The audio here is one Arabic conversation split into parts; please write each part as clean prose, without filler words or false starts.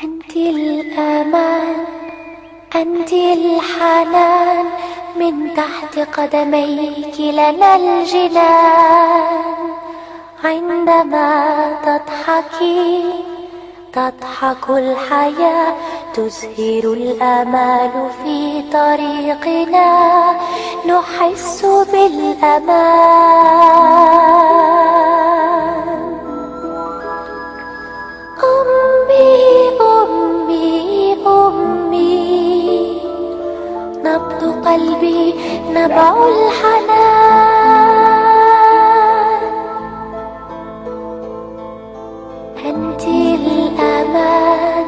أنت الأمان، أنت الحنان، من تحت قدميك لنا الجنان. عندما تضحكي تضحك الحياة، تزهر الآمال في طريقنا، نحس بالأمان. أمي أمي أمي، نبض قلبي نبع الحنان. أنت الأمان،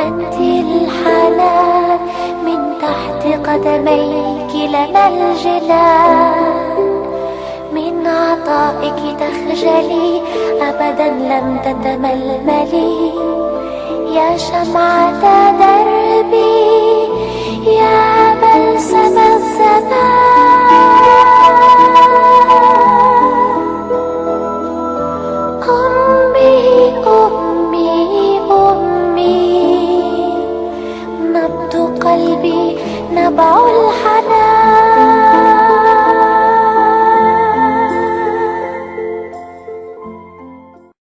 أنت الحنان، من تحت قدميك لنا الجنان. من عطائك تخجلي، أبدا لم تتململي، يا شمعة دربي، يا بلسم الزمان. أمي أمي أمي، نبض قلبي نبع